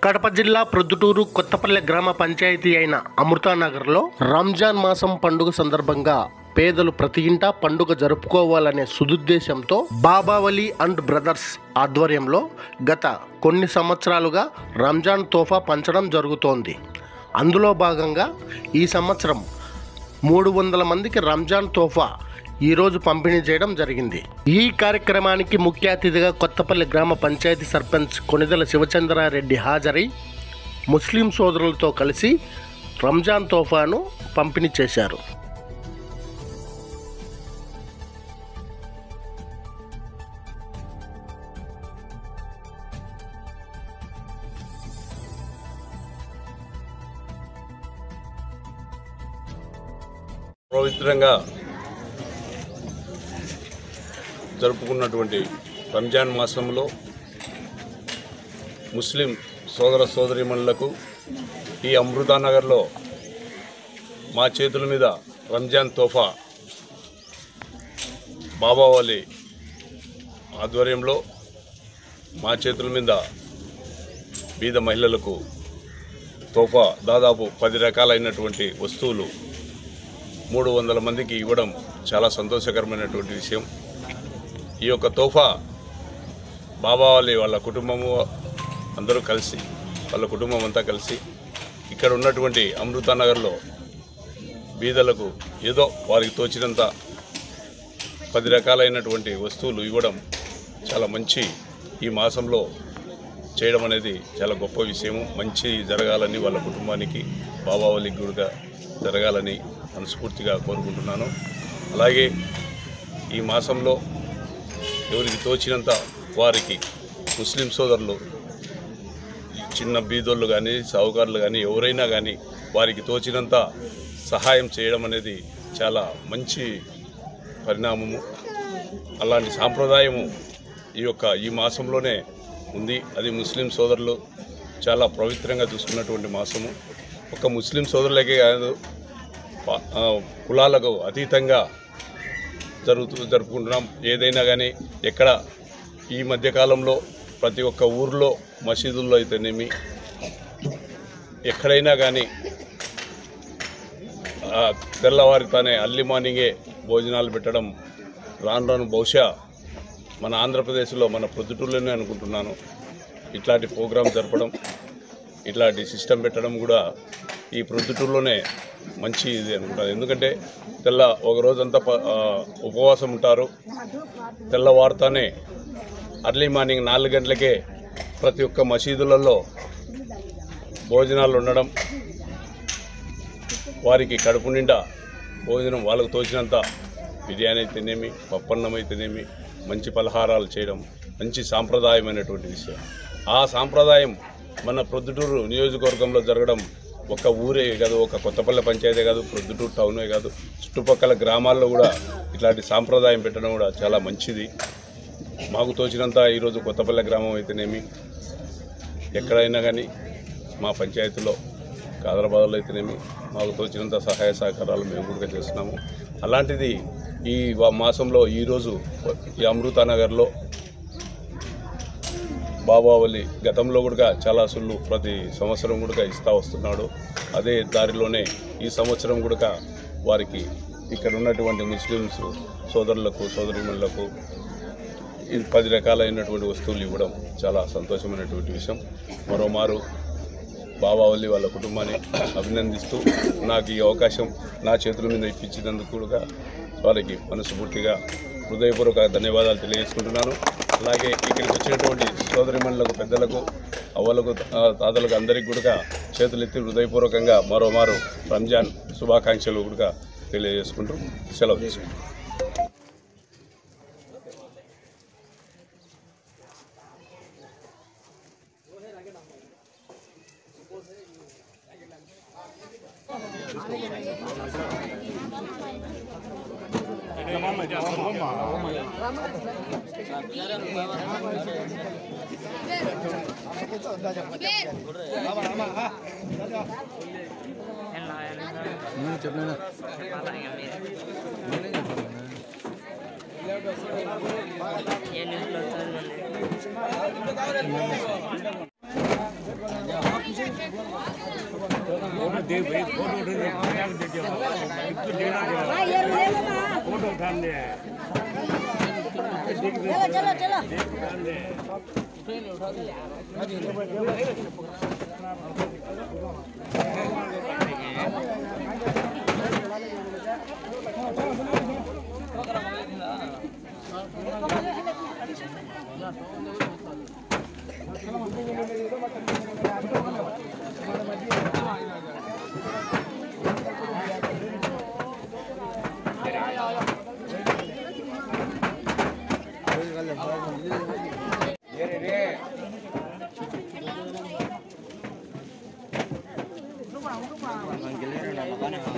కడప జిల్లా ప్రొద్దుటూరు కొత్తపల్లె గ్రామ పంచాయతీ అయిన అమృతానగర్లో రంజాన్ మాసం పండుగ సందర్భంగా పేదలు ప్రతి ఇంటా పండుగ జరుపుకోవాలనే సుదుద్దేశంతో బాబావలి అండ్ బ్రదర్స్ ఆధ్వర్యంలో గత కొన్ని సంవత్సరాలుగా రంజాన్ తోఫా పంచడం జరుగుతోంది. అందులో భాగంగా ఈ సంవత్సరం 300 మందికి రంజాన్ తోఫా ఈరోజు పంపిణీ చేయడం జరిగింది. ఈ కార్యక్రమానికి ముఖ్య అతిథిగా కొత్తపల్లి గ్రామ పంచాయతీ సర్పంచ్ కొనిదెల శివచంద్రారెడ్డి హాజరై ముస్లిం సోదరులతో కలిసి రంజాన్ తోఫాను పంపిణీ చేశారు. పవిత్రంగా జరుపుకున్నటువంటి రంజాన్ మాసంలో ముస్లిం సోదర సోదరీమణులకు ఈ అమృతానగర్లో మా చేతుల మీద రంజాన్ తోఫా బాబావలి ఆధ్వర్యంలో మా చేతుల మీద బీద మహిళలకు తోఫా దాదాపు 10 రకాలైనటువంటి వస్తువులు 300 మందికి ఇవ్వడం చాలా సంతోషకరమైనటువంటి విషయం. ఈ యొక్క తోఫా బాబావలి వాళ్ళ కుటుంబము అందరూ కలిసి వాళ్ళ కుటుంబం అంతా కలిసి ఇక్కడ ఉన్నటువంటి అమృతానగర్లో బీదలకు ఏదో వారికి తోచినంత 10 రకాలైనటువంటి వస్తువులు ఇవ్వడం చాలా మంచి ఈ మాసంలో చేయడం అనేది చాలా గొప్ప విషయము. మంచి జరగాలని వాళ్ళ కుటుంబానికి బాబావలికి కూడా జరగాలని మనస్ఫూర్తిగా కోరుకుంటున్నాను. అలాగే ఈ మాసంలో ఎవరికి తోచినంత వారికి ముస్లిం సోదరులు చిన్న బీదోళ్ళు కానీ సావుకారులు కానీ ఎవరైనా కానీ వారికి తోచినంత సహాయం చేయడం అనేది చాలా మంచి పరిణామము. అలాంటి సాంప్రదాయము ఈ మాసంలోనే ఉంది. అది ముస్లిం సోదరులు చాలా పవిత్రంగా చూసుకున్నటువంటి మాసము. ఒక ముస్లిం సోదరులకే కాదు, కులాలకు అతీతంగా జరుపుకుంటున్నాం. ఏదైనా కానీ ఎక్కడ ఈ మధ్యకాలంలో ప్రతి ఒక్క ఊర్లో మసీదుల్లో అయితేనేమి ఎక్కడైనా కానీ తెల్లవారితోనే అర్లీ మార్నింగే భోజనాలు పెట్టడం రాను బహుశా మన ఆంధ్రప్రదేశ్లో మన ప్రొద్దుటూరులోనే అనుకుంటున్నాను ఇట్లాంటి ప్రోగ్రాం జరపడం, ఇట్లాంటి సిస్టమ్ పెట్టడం కూడా ఈ ప్రొద్దుటూరులోనే మంచి ఇది అనుకుంటాను. ఎందుకంటే ఒక రోజంతా ఉపవాసం ఉంటారు. తెల్లవారుతానే అర్లీ మార్నింగ్ 4 గంటలకే ప్రతి ఒక్క మసీదులలో భోజనాలు ఉండడం, వారికి కడుపు నిండా భోజనం వాళ్ళకు తోచినంత బిర్యానీ అయితేనేమి పప్పన్నం అయితేనేమి మంచి పలహారాలు చేయడం మంచి సాంప్రదాయమైనటువంటి విషయం. ఆ సాంప్రదాయం మన ప్రొద్దుటూరు నియోజకవర్గంలో జరగడం ఒక ఊరే కాదు, ఒక కొత్తపల్లె పంచాయతీ కాదు, ప్రొద్దుటూరు టౌనే కాదు, చుట్టుపక్కల గ్రామాల్లో కూడా ఇట్లాంటి సాంప్రదాయం పెట్టడం కూడా చాలా మంచిది. మాకు తోచినంత ఈరోజు కొత్తపల్లె గ్రామం అయితేనేమి ఎక్కడైనా కానీ మా పంచాయతీలో కాదరాబాద్లో అయితేనేమి మాకు తోచినంత సహాయ సహకారాలు మేము కూడా చేస్తున్నాము. అలాంటిది ఈ మాసంలో ఈరోజు ఈ అమృతానగర్లో బాబావలి గతంలో కూడా చాలా సుళ్ళు ప్రతి సంవత్సరం కూడా ఇస్తూ వస్తున్నాడు. అదే దారిలోనే ఈ సంవత్సరం కూడా వారికి ఇక్కడ ఉన్నటువంటి ముస్లిమ్స్ సోదరులకు సోదరీమణులకు 10 రకాలైనటువంటి వస్తువులు ఇవ్వడం చాలా సంతోషమైనటువంటి విషయం. మరోమారు బాబావలి వాళ్ళ కుటుంబాన్ని అభినందిస్తూ నాకు ఈ అవకాశం నా చేతుల మీద ఇప్పించినందుకు కూడా వారికి మనస్ఫూర్తిగా హృదయపూర్వక ధన్యవాదాలు తెలియజేసుకుంటున్నాను. అలాగే ఇక్కడికి వచ్చినటువంటి సోదరిమణులకు, పెద్దలకు, అవ్వలకు, తాతలకు అందరికీ కూడా చేతులెత్తి హృదయపూర్వకంగా మరోమారు రంజాన్ శుభాకాంక్షలు కూడా తెలియజేసుకుంటూ సెలవు తీసుకుంటాం. ये न्यूज़ चलो चलो Manggilnya